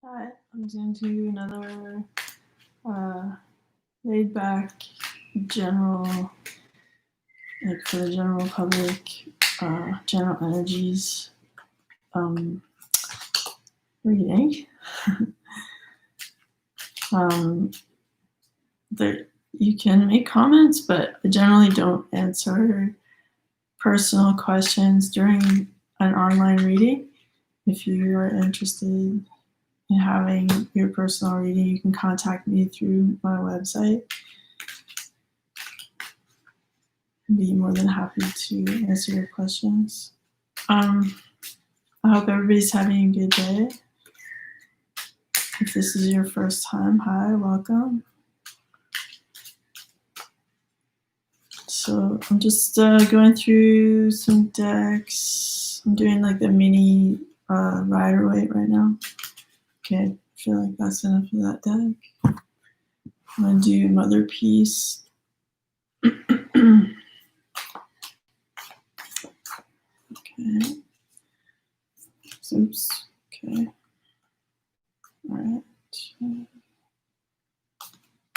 Hi, I'm going to do another laid back general, like for the general public, general energies reading. There, you can make comments, but I generally don't answer personal questions during an online reading. If you are interested in having your personal reading, you can contact me through my website. I'd be more than happy to answer your questions. I hope everybody's having a good day. If this is your first time, hi, welcome. So I'm just going through some decks. I'm doing like the mini Rider-Waite right now. Okay, I feel like that's enough of that deck. I'm gonna do Mother Peace. Okay. Oops. Okay. All right. All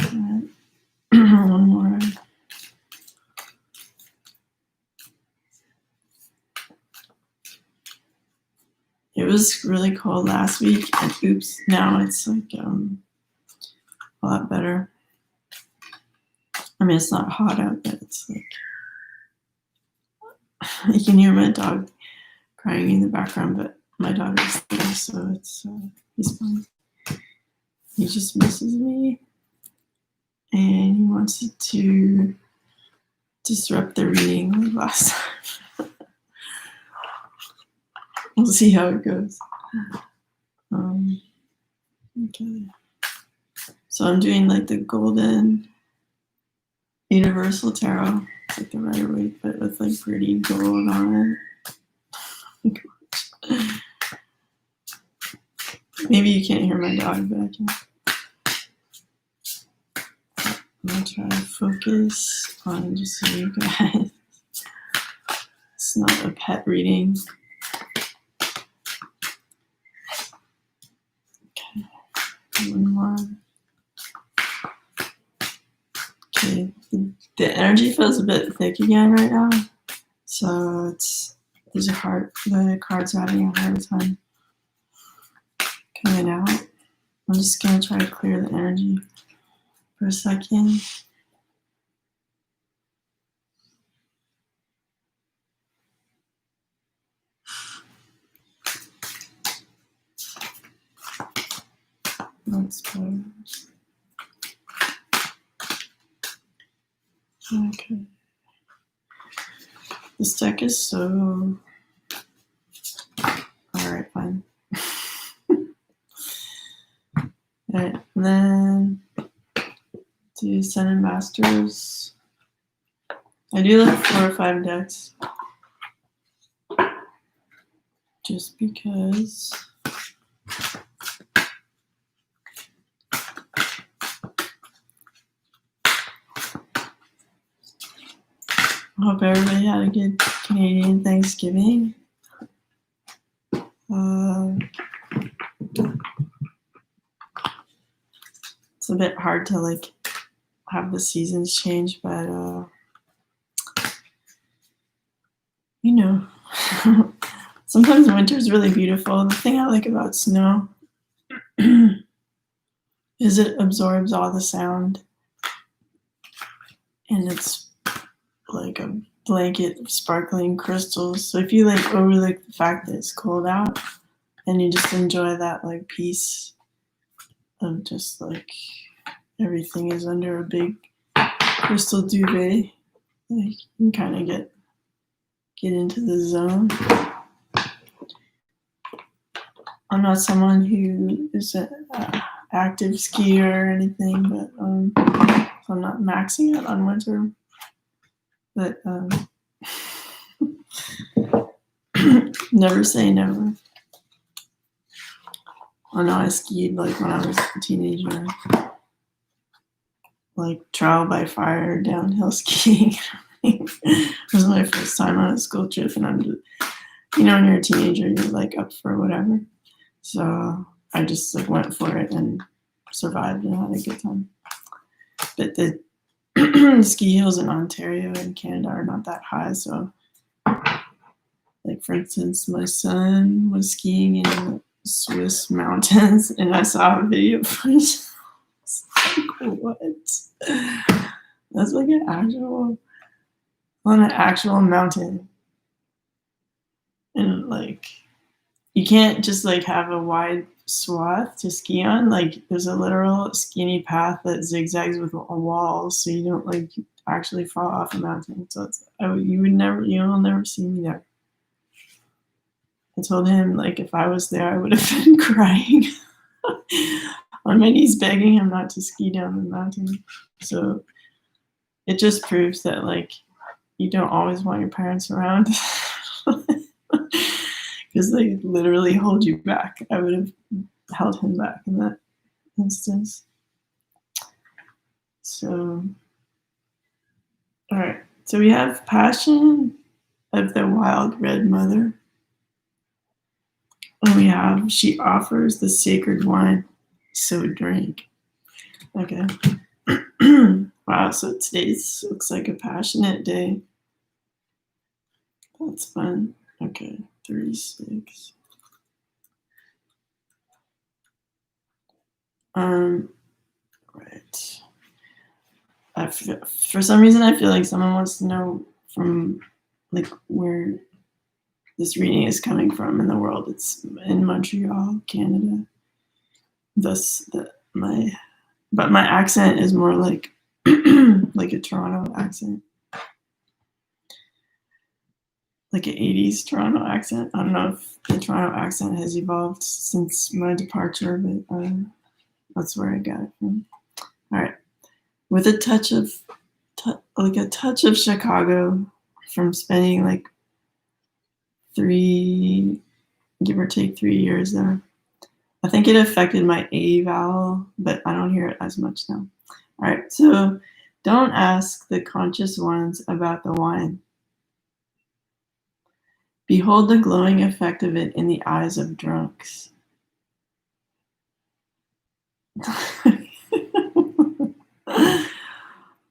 right. One more. It was really cold last week, and oops, now it's like a lot better. I mean, it's not hot out, but it's like you can hear my dog crying in the background, but my daughter's there, so it's he's fine. He just misses me, and he wants it to disrupt the reading like last time. We'll see how it goes. Okay. So I'm doing like the golden universal tarot, like the Rider-Waite, but with like pretty gold on it. Maybe you can't hear my dog, but I can. I'm gonna try to focus on just so you guys. It's not a pet reading. Okay, one more. Okay, the energy feels a bit thick again right now, so there's a heart. The cards are having a hard time coming out. I'm just gonna try to clear the energy for a second. That's better. Okay. This deck is so. Alright, fine. Alright, and then do Sun and Masters. I do like 4 or 5 decks. Just because. I hope everybody had a good Canadian Thanksgiving. It's a bit hard to like have the seasons change, but you know, sometimes winter's really beautiful. The thing I like about snow is it absorbs all the sound, and it's like a blanket of sparkling crystals. So if you like overlook the fact that it's cold out, and you just enjoy that like peace of just like everything is under a big crystal duvet, like you can kind of get into the zone. I'm not someone who is an active skier or anything, but so I'm not maxing out on winter. But never say never. I know I skied like when I was a teenager, like trial by fire downhill skiing. It was my first time on a school trip, and I'm just, you know, when you're a teenager, you're like up for whatever. So I just like went for it and survived and had a good time. But the ski hills in Ontario and Canada are not that high, so like for instance, my son was skiing in the Swiss mountains, and I saw a video footage. Like, what? That's like on an actual mountain, and like you can't just like have a wide swath to ski on. Like there's a literal skinny path that zigzags with a wall, so you don't like actually fall off a mountain. So you'll never see me there. I told him like if I was there, I would have been crying on my knees, begging him not to ski down the mountain. So it just proves that like you don't always want your parents around. Because they literally hold you back. I would have held him back in that instance. So, all right. So we have Passion of the Wild Red Mother. And we have She Offers the Sacred Wine, So Drink. Okay. Wow, so today's looks like a passionate day. That's fun. Okay, 36. Right. For some reason, I feel like someone wants to know from like where this reading is coming from in the world. It's in Montreal, Canada. Thus, my accent is more like like a Toronto accent, like an 80s Toronto accent. I don't know if the Toronto accent has evolved since my departure, but that's where I got it from. All right. With a touch of Chicago from spending like give or take 3 years there. I think it affected my A vowel, but I don't hear it as much now. All right, so don't ask the conscious ones about the wine. Behold the glowing effect of it in the eyes of drunks.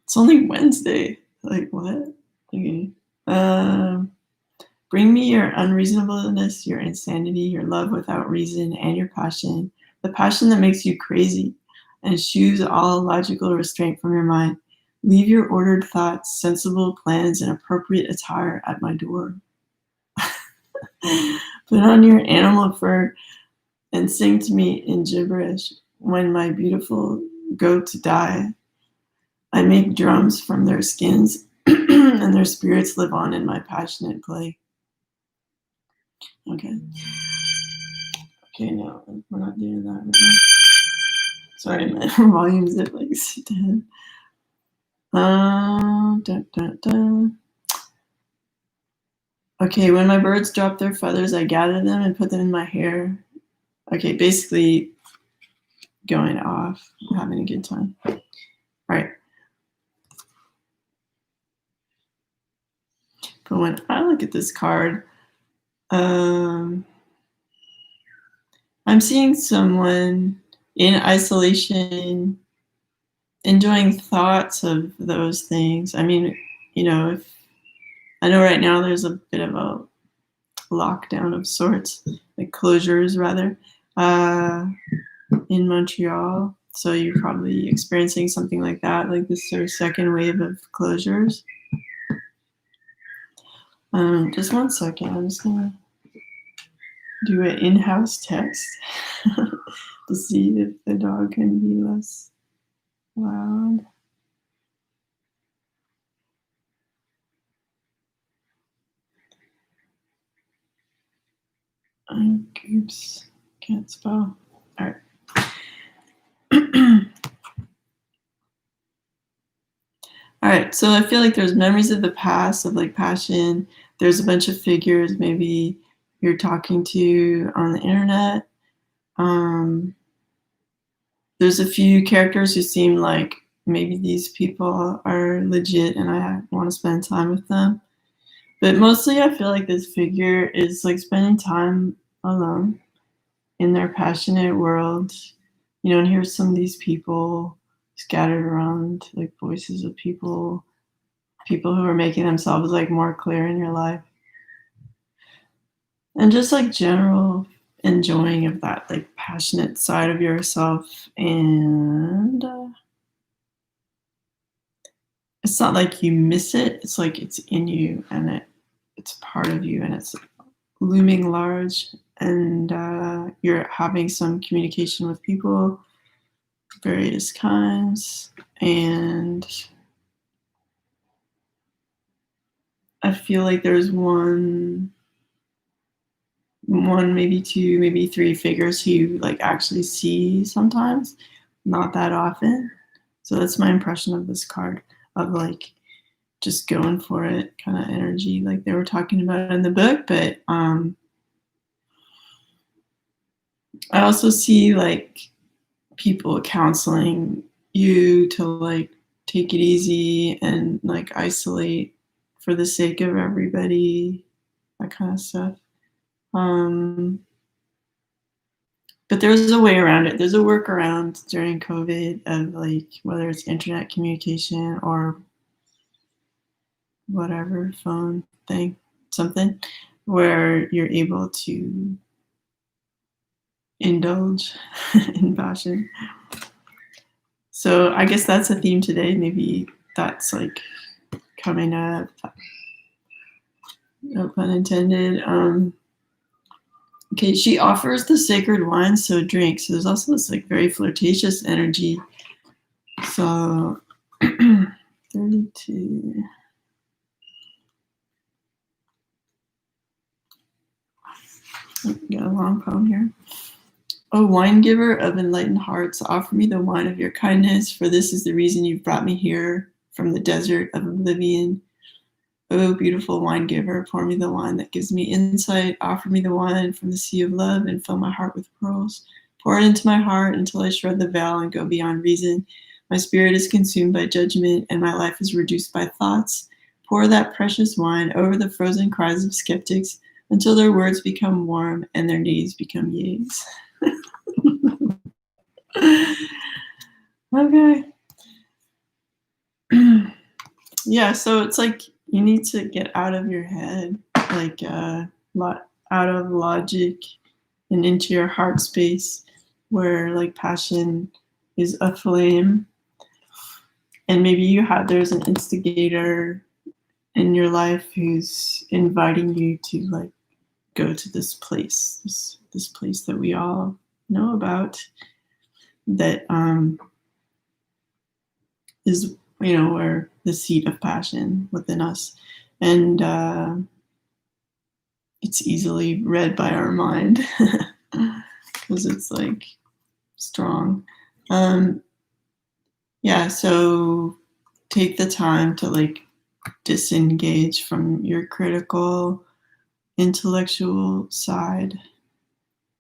It's only Wednesday. Like, what? Okay. Bring me your unreasonableness, your insanity, your love without reason, and your passion, the passion that makes you crazy, and shoos all logical restraint from your mind. Leave your ordered thoughts, sensible plans, and appropriate attire at my door. Put on your animal fur and sing to me in gibberish. When my beautiful goats die, I make drums from their skins, and their spirits live on in my passionate play. Okay. Okay, no, we're not doing that right now. Sorry, my volume's at like 10. Okay, when my birds drop their feathers, I gather them and put them in my hair. Okay, basically going off, having a good time. All right. But when I look at this card, I'm seeing someone in isolation, enjoying thoughts of those things. I mean, if I know right now there's a bit of a lockdown of sorts, like closures rather, in Montreal. So you're probably experiencing something like that, like this sort of second wave of closures. Just 1 second. I'm just gonna do an in-house test to see if the dog can be less loud. Oops, can't spell. All right. All right, so I feel like there's memories of the past, of like passion. There's a bunch of figures maybe you're talking to on the internet. There's a few characters who seem like maybe these people are legit and I want to spend time with them. But mostly I feel like this figure is like spending time alone. in their passionate world, and here's some of these people scattered around, like voices of people who are making themselves like more clear in your life. And just like general enjoying of that like passionate side of yourself. And it's not like you miss it, it's like it's in you, and it's part of you, and it's looming large, and you're having some communication with people various kinds. And I feel like there's one, maybe two, maybe three figures who you like actually see sometimes, not that often. So that's my impression of this card, of like just going for it kind of energy, like they were talking about in the book. But I also see like people counseling you to like take it easy and like isolate for the sake of everybody, that kind of stuff. But there's a way around it. There's a workaround during COVID of like whether it's internet communication or whatever phone thing, something where you're able to indulge in passion. So I guess that's a theme today. Maybe that's like coming up. No pun intended. Okay, she offers the sacred wine, so drink. So there's also this like very flirtatious energy. So 32. Got a long poem here. O wine giver of enlightened hearts, offer me the wine of your kindness, for this is the reason you've brought me here from the desert of oblivion. O beautiful wine giver, pour me the wine that gives me insight. Offer me the wine from the sea of love and fill my heart with pearls. Pour it into my heart until I shred the veil and go beyond reason. My spirit is consumed by judgment and my life is reduced by thoughts. Pour that precious wine over the frozen cries of skeptics until their words become warm and their knees become yays. Okay. Yeah, so it's like you need to get out of your head, like out of logic and into your heart space, where like passion is a flame, and maybe there's an instigator in your life who's inviting you to like go to this place, this place that we all know about, that is, where the seat of passion within us, and it's easily read by our mind because it's like strong. Yeah, so take the time to like disengage from your critical intellectual side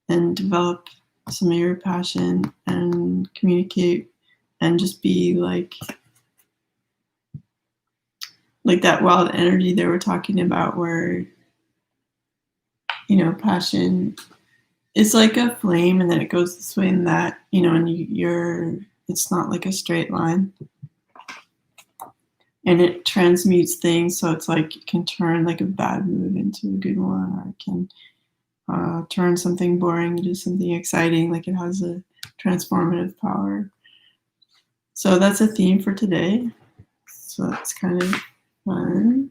and develop some of your passion and communicate and just be like that wild energy they were talking about, where passion is like a flame and then it goes this way and that, and it's not like a straight line, and it transmutes things. So it's like it can turn like a bad mood into a good one, or it can turn something boring into something exciting. Like it has a transformative power. So that's a theme for today. So that's kind of fun.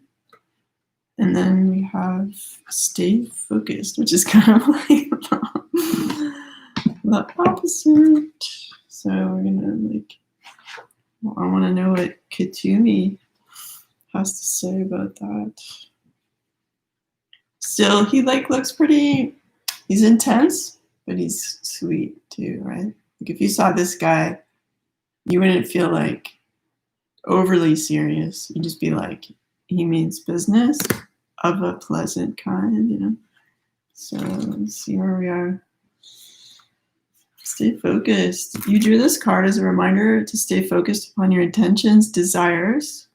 And then we have stay focused, which is kind of like the opposite. So we're gonna I want to know what Katumi has to say about that. Still, he looks pretty, he's intense, but he's sweet too, right? Like if you saw this guy, you wouldn't feel like overly serious. You'd just be like, he means business of a pleasant kind, So let's see where we are. Stay focused. You drew this card as a reminder to stay focused upon your intentions, desires,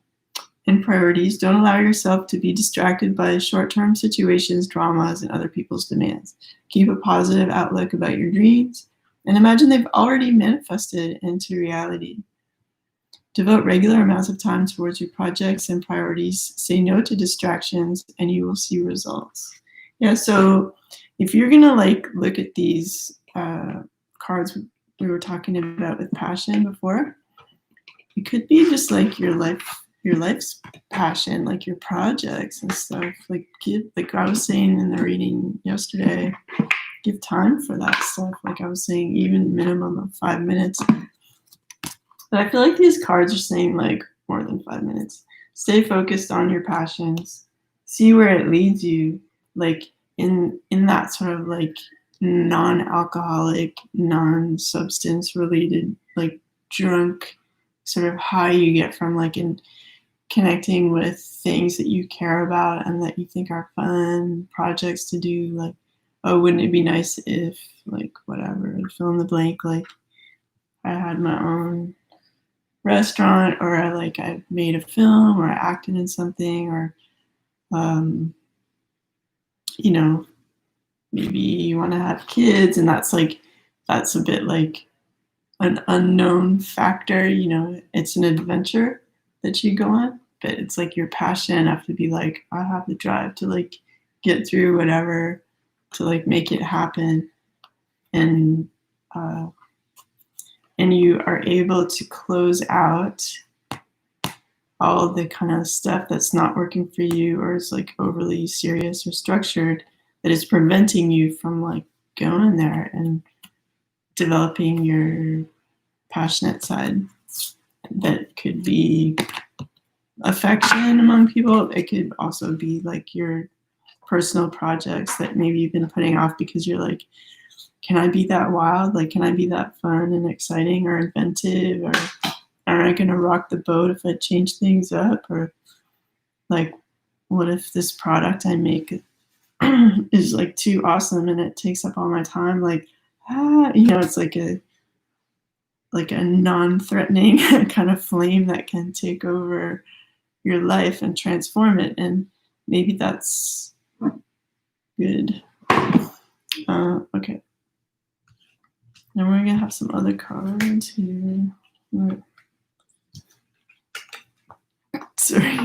and priorities. Don't allow yourself to be distracted by short-term situations, dramas, and other people's demands. Keep a positive outlook about your dreams and imagine they've already manifested into reality. Devote regular amounts of time towards your projects and priorities. Say no to distractions and you will see results. Yeah, so if you're gonna like look at these cards we were talking about with passion before, it could be just like your life's passion, like your projects and stuff. Like give, like I was saying in the reading yesterday, give time for that stuff. Like I was saying, even minimum of 5 minutes. But I feel like these cards are saying like more than 5 minutes. Stay focused on your passions. See where it leads you. Like in that sort of like non-alcoholic, non-substance related, like drunk sort of high you get from like in connecting with things that you care about and that you think are fun projects to do. Like, oh, wouldn't it be nice if like whatever, fill in the blank, like I had my own restaurant, or I made a film, or I acted in something, or you know, maybe you want to have kids, and that's a bit like an unknown factor. You know, it's an adventure that you go on, but it's like your passion enough to be like, I have the drive to like get through whatever, to like make it happen, and you are able to close out all the kind of stuff that's not working for you, or is like overly serious or structured, that is preventing you from like going there and developing your passionate side. That could be affection among people. It could also be like your personal projects that maybe you've been putting off because you're like, can I be that wild? Like, can I be that fun and exciting or inventive? Or am I going to rock the boat if I change things up? Or like, what if this product I make is like too awesome and it takes up all my time? Like, it's like a non-threatening kind of flame that can take over your life and transform it. And maybe that's good. Okay. Now we're gonna have some other cards here. Sorry.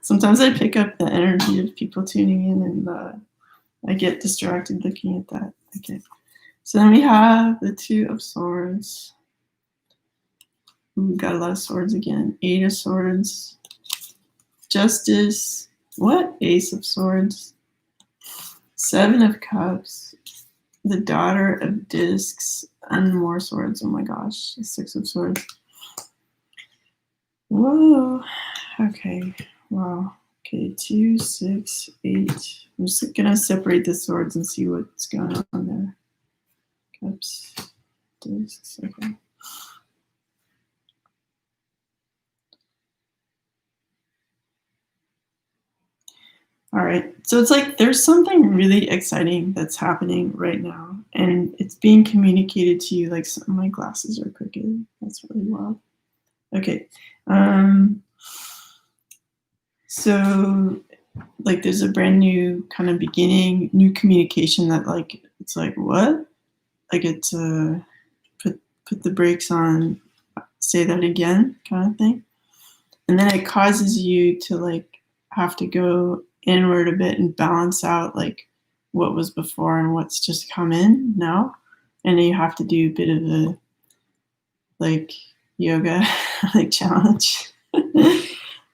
Sometimes I pick up the energy of people tuning in, and I get distracted looking at that. Okay. So then we have the Two of Swords. We've got a lot of swords again. 8 of Swords. Justice. What? Ace of Swords. 7 of Cups. The Daughter of Discs. And more swords. Oh my gosh. 6 of Swords. Whoa. Okay. Wow. Okay. 2, 6, 8. I'm just gonna separate the swords and see what's going on there. Cups. Discs. Okay. All right. So it's like there's something really exciting that's happening right now, and it's being communicated to you. Like, my glasses are crooked. That's really wild. Okay. So like there's a brand new kind of beginning, new communication that like, it's like, what? Like it's put the brakes on, say that again kind of thing. And then it causes you to like have to go inward a bit and balance out like what was before and what's just come in now. And then you have to do a bit of a like yoga like challenge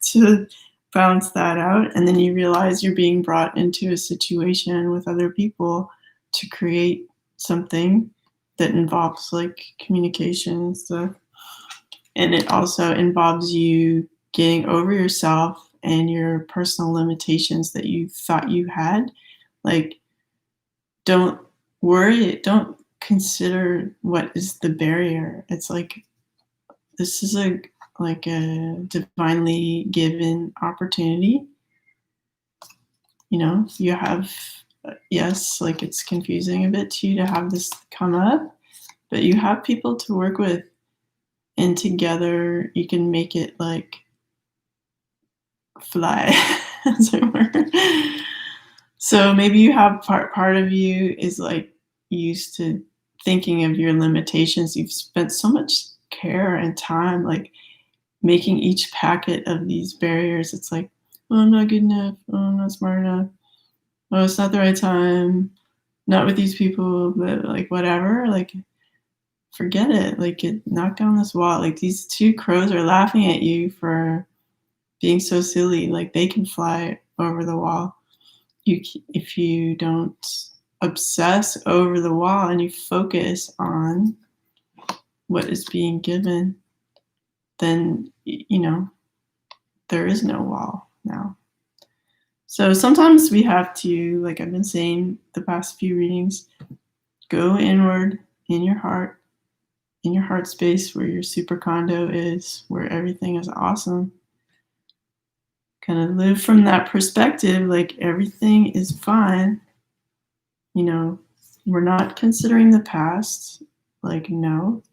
to balance that out. And then you realize you're being brought into a situation with other people to create something that involves like communication and stuff. And it also involves you getting over yourself and your personal limitations that you thought you had. Like, don't worry, don't consider what is the barrier. It's like, this is a divinely given opportunity. You know, you have, yes, like it's confusing a bit to you to have this come up, but you have people to work with, and together you can make it like fly, as it were. So maybe you have part of you is like used to thinking of your limitations. You've spent so much care and time like making each packet of these barriers. It's like, oh, I'm not good enough. Oh, I'm not smart enough. Oh, it's not the right time. Not with these people, but like whatever. Like forget it. Like knock down this wall. Like these two crows are laughing at you for being so silly. Like they can fly over the wall. If you don't obsess over the wall and you focus on what is being given, then there is no wall now. So sometimes we have to, like I've been saying the past few readings, go inward in your heart space where your supercondo is, where everything is awesome. Kind of live from that perspective, like everything is fine. We're not considering the past, like no.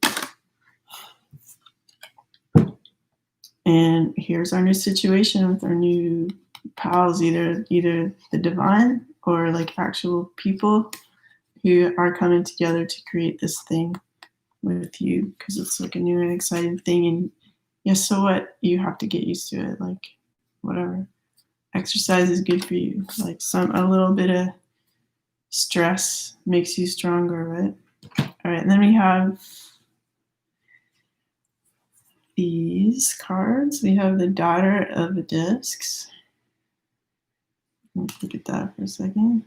And here's our new situation with our new pals, either the divine or like actual people who are coming together to create this thing with you, because it's like a new and exciting thing. And yes, so what? You have to get used to it. Like whatever. Exercise is good for you. Like a little bit of stress makes you stronger, right? All right, and then we have these cards. We have the Daughter of the Discs. Let's look at that for a second.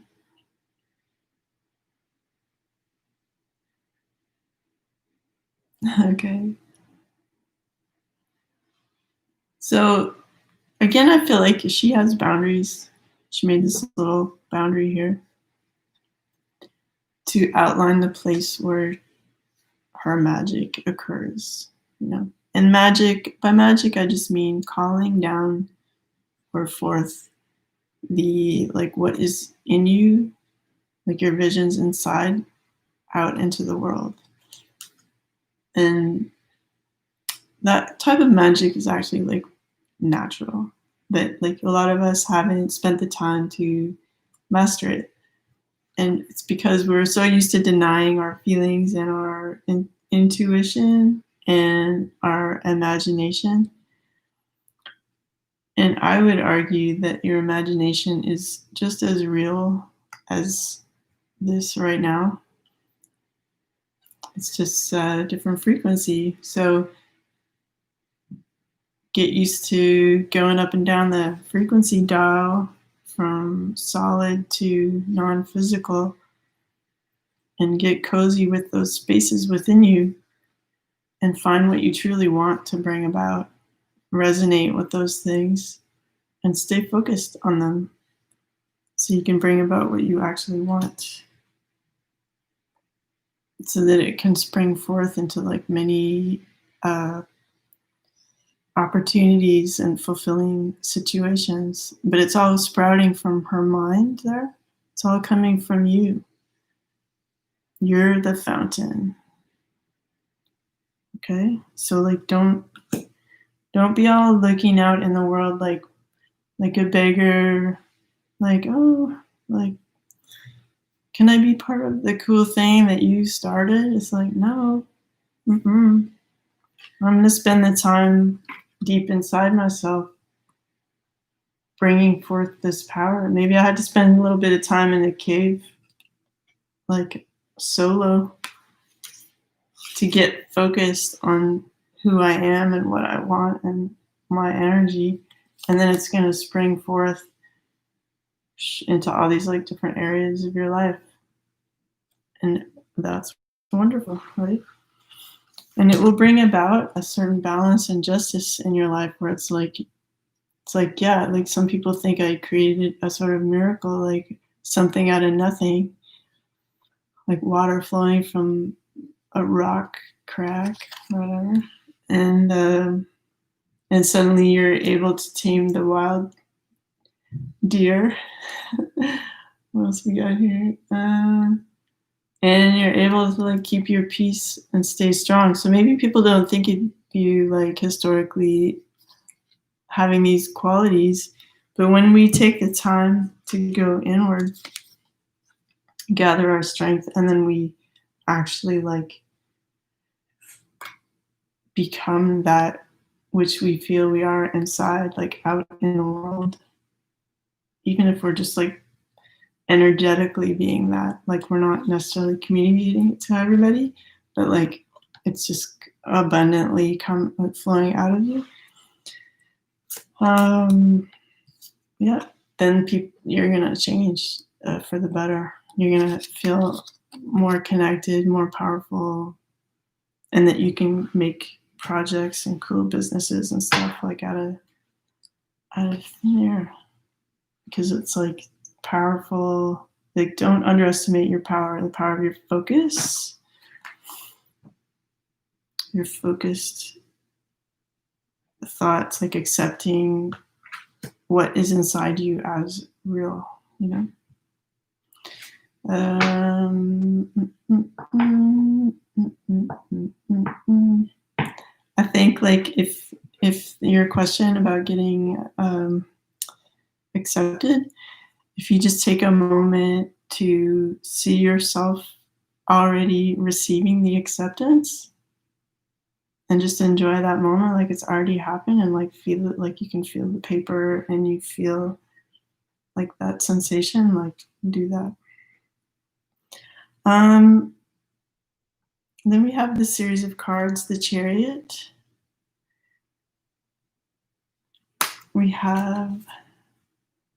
Okay. So again, I feel like she has boundaries. She made this little boundary here to outline the place where her magic occurs, And by magic, I just mean calling down or forth the, like what is in you, like your visions inside, out into the world. And that type of magic is actually like natural, but like a lot of us haven't spent the time to master it. And it's because we're so used to denying our feelings and our intuition and our imagination. And I would argue that your imagination is just as real as this right now. It's just a different frequency. So get used to going up and down the frequency dial from solid to non-physical, and get cozy with those spaces within you and find what you truly want to bring about. Resonate with those things and stay focused on them so you can bring about what you actually want, so that it can spring forth into like many opportunities and fulfilling situations. But it's all sprouting from her mind there. It's all coming from you. You're the fountain. Okay? So like don't be all looking out in the world like a beggar, like, oh, like, can I be part of the cool thing that you started? It's like, no. I'm going to spend the time deep inside myself bringing forth this power. Maybe I had to spend a little bit of time in a cave, like solo, to get focused on who I am and what I want and my energy. And then it's going to spring forth into all these like different areas of your life. And that's wonderful, right? And it will bring about a certain balance and justice in your life where it's like, yeah, like some people think I created a sort of miracle, like something out of nothing, like water flowing from a rock crack, whatever. And suddenly you're able to tame the wild deer. What else we got here? And you're able to like keep your peace and stay strong. So maybe people don't think you like historically having these qualities. But when we take the time to go inward, gather our strength, and then we actually like become that which we feel we are inside, like out in the world, even if we're just like energetically being that, like we're not necessarily communicating it to everybody, but like it's just abundantly flowing out of you. Yeah, then you're gonna change for the better. You're gonna feel more connected, more powerful, and that you can make projects and cool businesses and stuff like out of thin air, because it's like powerful. Like, don't underestimate your power, the power of your focus. Your focused thoughts, like accepting what is inside you as real, you know? I think like if your question about getting accepted, if you just take a moment to see yourself already receiving the acceptance and just enjoy that moment like it's already happened, and like feel it, like you can feel the paper and you feel like that sensation, like do that. Then we have the series of cards, the Chariot. We have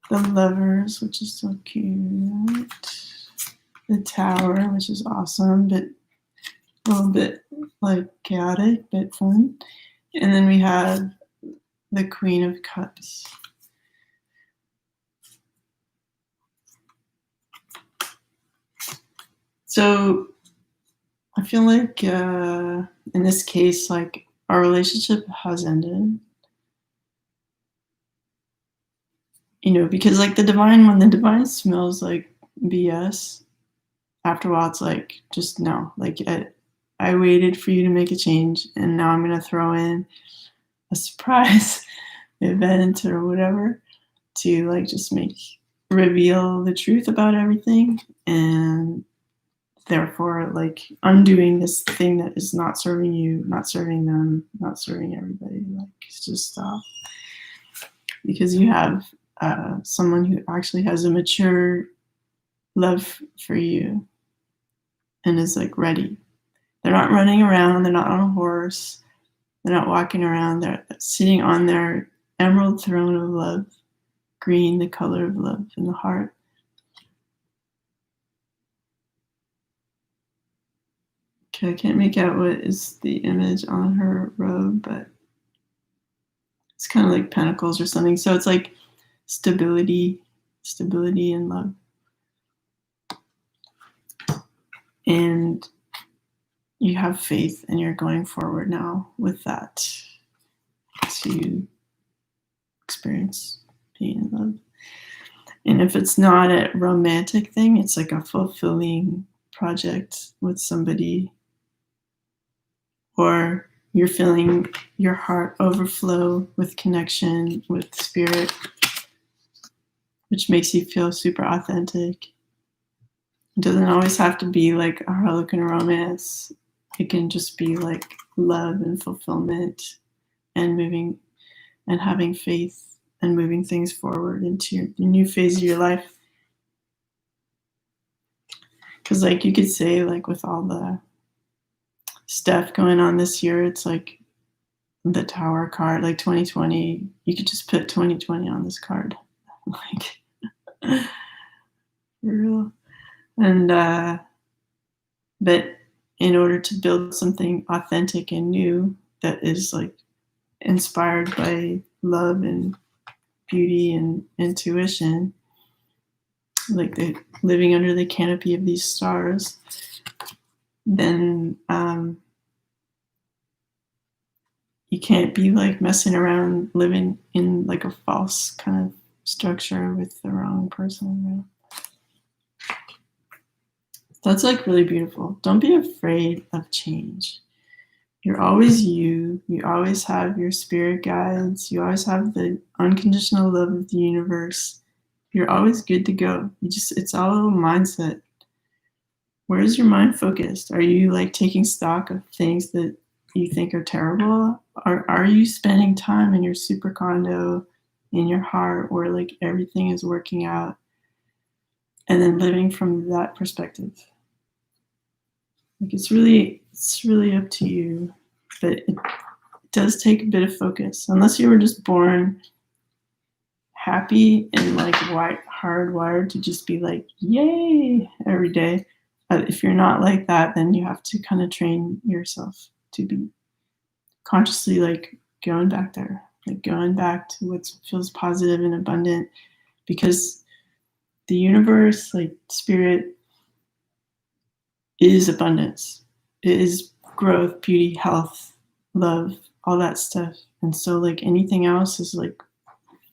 the Lovers, which is so cute. The Tower, which is awesome, but a little bit like chaotic, but fun. And then we have the Queen of Cups. So I feel like in this case, like our relationship has ended. You know, because like when the divine smells like BS, after a while it's like, just no. Like I waited for you to make a change, and now I'm gonna throw in a surprise event or whatever to like just reveal the truth about everything, and therefore like undoing this thing that is not serving you, not serving them, not serving everybody. Like, just stop, because you have someone who actually has a mature love for you and is like ready. They're not running around, they're not on a horse, they're not walking around, they're sitting on their emerald throne of love, green, the color of love in the heart. Okay, I can't make out what is the image on her robe, but it's kind of like pentacles or something. So it's like stability and love. And you have faith, and you're going forward now with that to experience being in love. And if it's not a romantic thing, it's like a fulfilling project with somebody, or you're feeling your heart overflow with connection with spirit, which makes you feel super authentic. It doesn't always have to be like a Harlequin romance. It can just be like love and fulfillment and moving and having faith and moving things forward into your new phase of your life. Because like you could say, like with all the stuff going on this year, it's like the Tower card, like 2020, you could just put 2020 on this card. Like, for real. And but in order to build something authentic and new that is like inspired by love and beauty and intuition, like the living under the canopy of these stars, then you can't be like messing around living in like a false kind of structure with the wrong person. That's like really beautiful. Don't be afraid of change. You're always you. You always have your spirit guides. You always have the unconditional love of the universe. You're always good to go. It's all a mindset. Where is your mind focused? Are you like taking stock of things that you think are terrible? Or are you spending time in your super condo in your heart where like everything is working out and then living from that perspective? Like it's really up to you, but it does take a bit of focus. Unless you were just born happy and like hardwired to just be like yay every day. But if you're not like that, then you have to kind of train yourself to be consciously like going back there, like going back to what feels positive and abundant, because the universe, like spirit, is abundance. It is growth, beauty, health, love, all that stuff. And so like anything else is like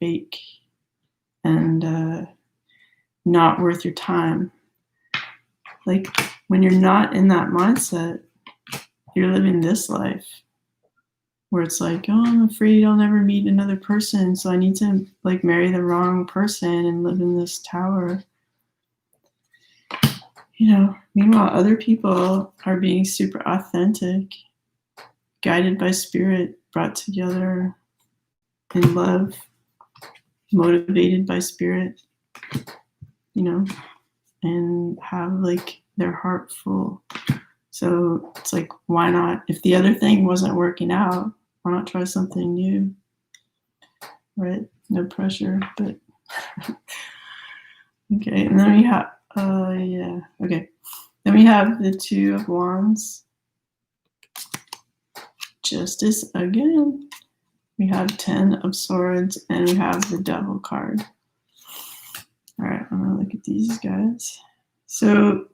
fake and not worth your time. Like when you're not in that mindset, you're living this life where it's like, oh, I'm afraid I'll never meet another person, so I need to like marry the wrong person and live in this tower. You know, meanwhile, other people are being super authentic, guided by spirit, brought together in love, motivated by spirit, you know, and have like their heart full. So it's like, why not? If the other thing wasn't working out, why not try something new? Right? No pressure, but okay. And then we have, okay. Then we have the Two of Wands. Justice again. We have 10 of Swords, and we have the Devil card. All right, I'm gonna look at these guys. So,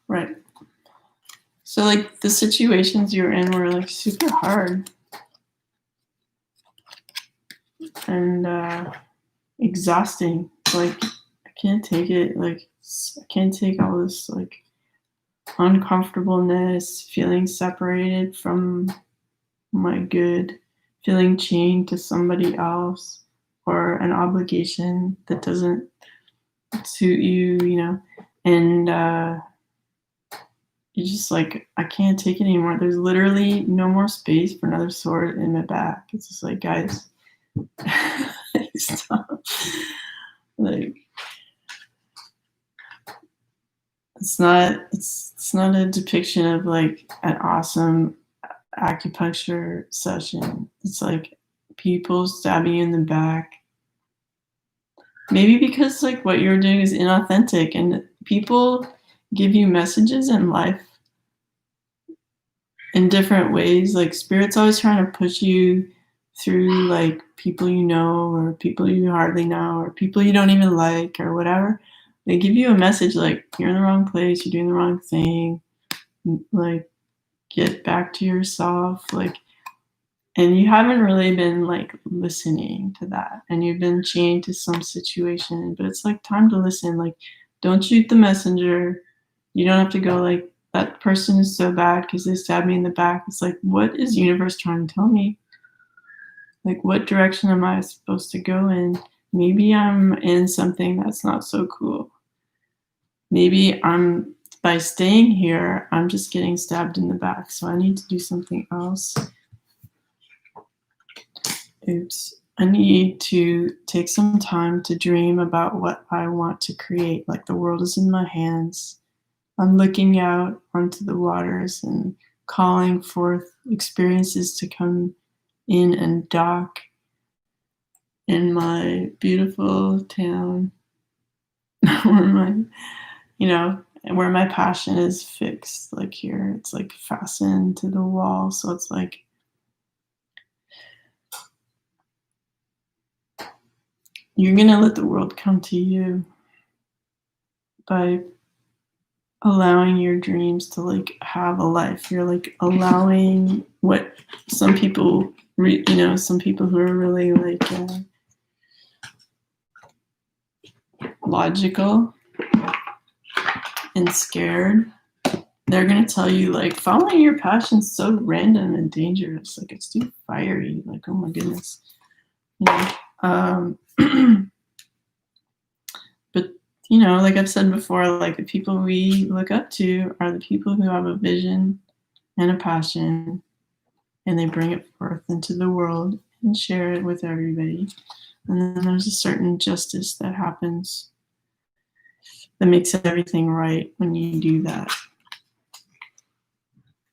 right. So like the situations you're in were like super hard and exhausting. Like I can't take it. Like I can't take all this like uncomfortableness, feeling separated from my good, feeling chained to somebody else or an obligation that doesn't suit you, you know, and you're just like, I can't take it anymore. There's literally no more space for another sword in my back. It's just like, guys, stop. Like, it's not a depiction of like an awesome acupuncture session. It's like people stabbing you in the back. Maybe because like what you're doing is inauthentic, and people give you messages in life in different ways. Like spirit's always trying to push you through like people you know or people you hardly know or people you don't even like or whatever. They give you a message like you're in the wrong place, you're doing the wrong thing, like get back to yourself, like, and you haven't really been like listening to that, and you've been chained to some situation, but it's like time to listen. Like don't shoot the messenger. You don't have to go like that person is so bad because they stabbed me in the back. It's like, what is universe trying to tell me? Like what direction am I supposed to go in? Maybe I'm in something that's not so cool. Maybe by staying here, I'm just getting stabbed in the back, so I need to do something else. Oops. I need to take some time to dream about what I want to create. Like the world is in my hands. I'm looking out onto the waters and calling forth experiences to come in and dock in my beautiful town where my passion is fixed. Like here, it's like fastened to the wall. So it's like, you're going to let the world come to you by allowing your dreams to like have a life. You're like allowing what some people, some people who are really like logical and scared, they're going to tell you, like, following your passion's so random and dangerous. Like, it's too fiery. Like, oh my goodness. You know? But, you know, like I've said before, like, the people we look up to are the people who have a vision and a passion, and they bring it forth into the world and share it with everybody. And then there's a certain justice that happens that makes everything right when you do that.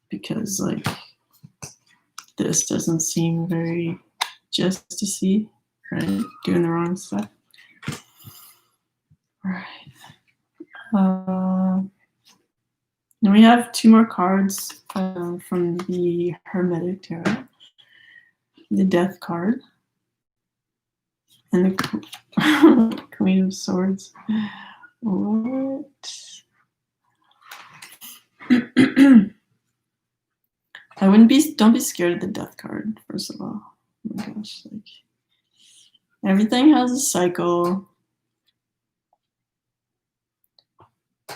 Because, like, this doesn't seem very justicey, right? Doing the wrong stuff. All right. And we have 2 more cards from the Hermetic Tarot. The Death card and the Queen of Swords. What? Don't be scared of the Death card, first of all. Oh my gosh, like, everything has a cycle.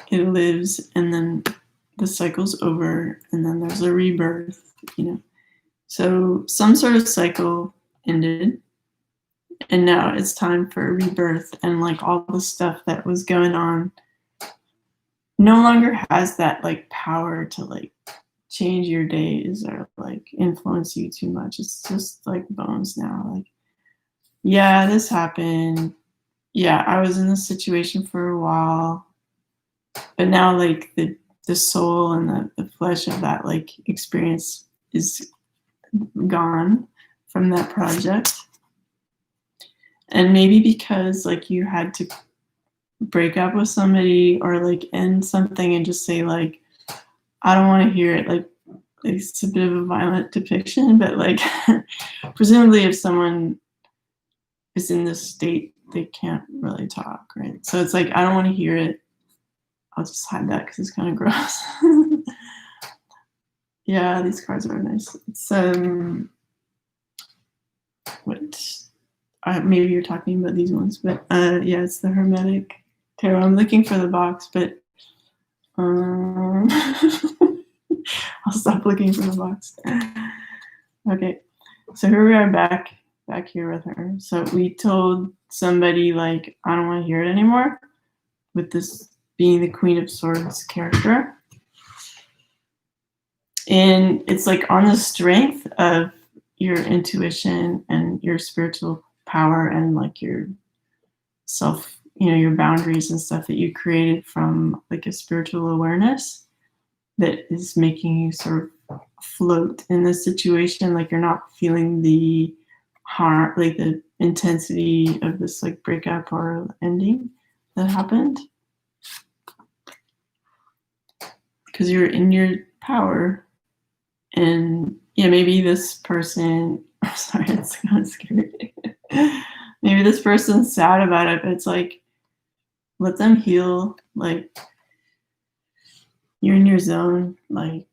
It lives, and then the cycle's over, and then there's a rebirth, you know. So some sort of cycle ended, and now it's time for a rebirth, and like all the stuff that was going on no longer has that like power to like change your days or like influence you too much. It's just like bones now. Like, yeah, this happened. Yeah, I was in this situation for a while, but now like the soul and the flesh of that like experience is gone from that project. And maybe because like you had to break up with somebody or like end something and just say like, I don't want to hear it. Like, it's a bit of a violent depiction, but like presumably if someone is in this state, they can't really talk, right? So it's like, I don't want to hear it. I'll just hide that because it's kind of gross. Yeah, these cards are nice. It's maybe you're talking about these ones, but yeah, it's the Hermetic Tarot. I'm looking for the box, but I'll stop looking for the box. Okay, so here we are back here with her. So we told somebody like, I don't want to hear it anymore, with this being the Queen of Swords character. And it's like on the strength of your intuition and your spiritual power and like your self, you know, your boundaries and stuff that you created from like a spiritual awareness that is making you sort of float in this situation. Like you're not feeling the harm, like the intensity of this like breakup or ending that happened. Because you're in your power. And yeah, maybe this person, I'm sorry, it's kind of scary. Maybe this person's sad about it, but it's like, let them heal. Like, you're in your zone. Like,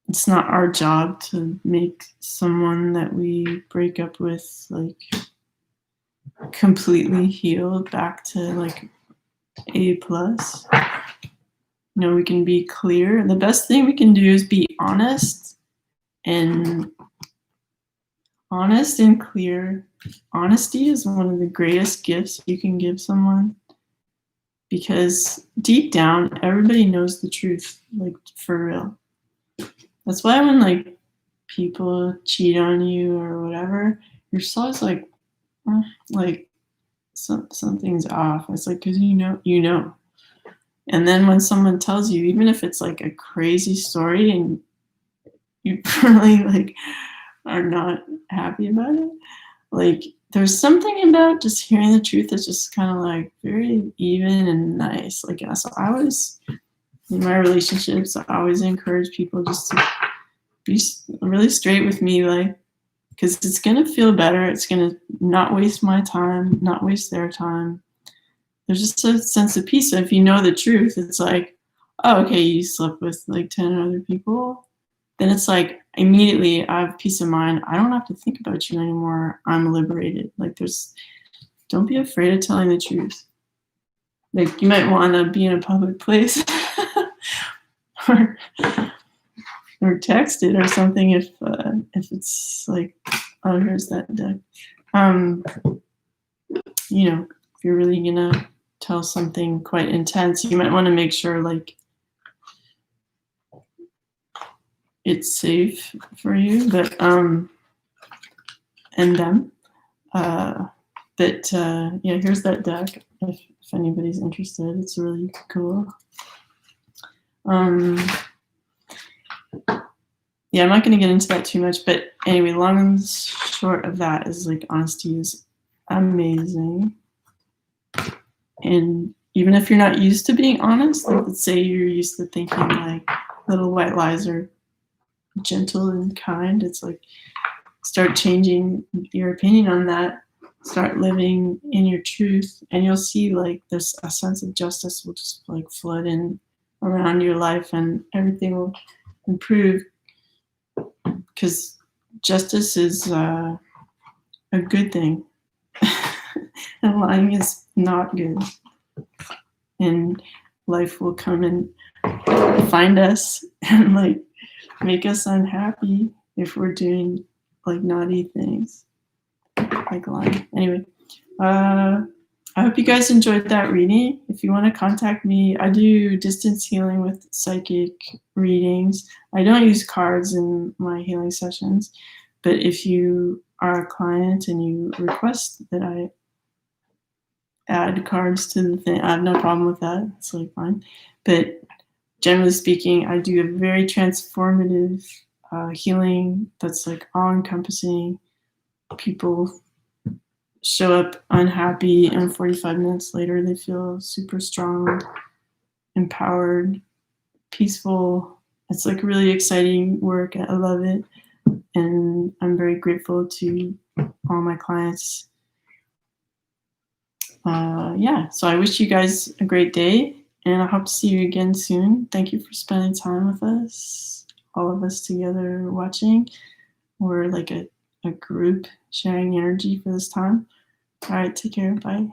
it's not our job to make someone that we break up with, like, completely healed back to, like, A+. You know, we can be clear. The best thing we can do is be honest and clear. Honesty is one of the greatest gifts you can give someone, because deep down, everybody knows the truth, like for real. That's why when like people cheat on you or whatever, your soul is like something's off. It's like, because you know. And then when someone tells you, even if it's like a crazy story and you really like are not happy about it, like there's something about just hearing the truth that's just kind of like very even and nice. Like, so I always, in my relationships, I always encourage people just to be really straight with me, like, because it's gonna feel better. It's gonna not waste my time, not waste their time. There's just a sense of peace. So if you know the truth, it's like, oh, okay, you slept with like 10 other people. Then it's like, immediately I have peace of mind. I don't have to think about you anymore. I'm liberated. Like there's don't be afraid of telling the truth. Like, you might want to be in a public place or text it or something if it's like, oh, here's that deck. You know, if you're really gonna tell something quite intense, you might want to make sure like it's safe for you, but and them. Yeah, here's that deck if anybody's interested. It's really cool. Yeah, I'm not going to get into that too much, but anyway, long and short of that is like honesty is amazing. And even if you're not used to being honest, like let's say you're used to thinking like little white lies are gentle and kind, it's like start changing your opinion on that. Start living in your truth, and you'll see like there's a sense of justice will just like flood in around your life, and everything will improve. Because justice is a good thing, and lying is not good. And life will come and find us and like make us unhappy if we're doing like naughty things. Like lying. Anyway, I hope you guys enjoyed that reading. If you want to contact me, I do distance healing with psychic readings. I don't use cards in my healing sessions, but if you are a client and you request that I add cards to the thing, I have no problem with that. It's like fine. But generally speaking, I do a very transformative healing that's like all-encompassing. People show up unhappy, and 45 minutes later they feel super strong, empowered, peaceful. It's like really exciting work. I love it, and I'm very grateful to all my clients. Yeah, so I wish you guys a great day, and I hope to see you again soon. Thank you for spending time with us, all of us together watching. We're like a group sharing energy for this time. All right, take care. Bye.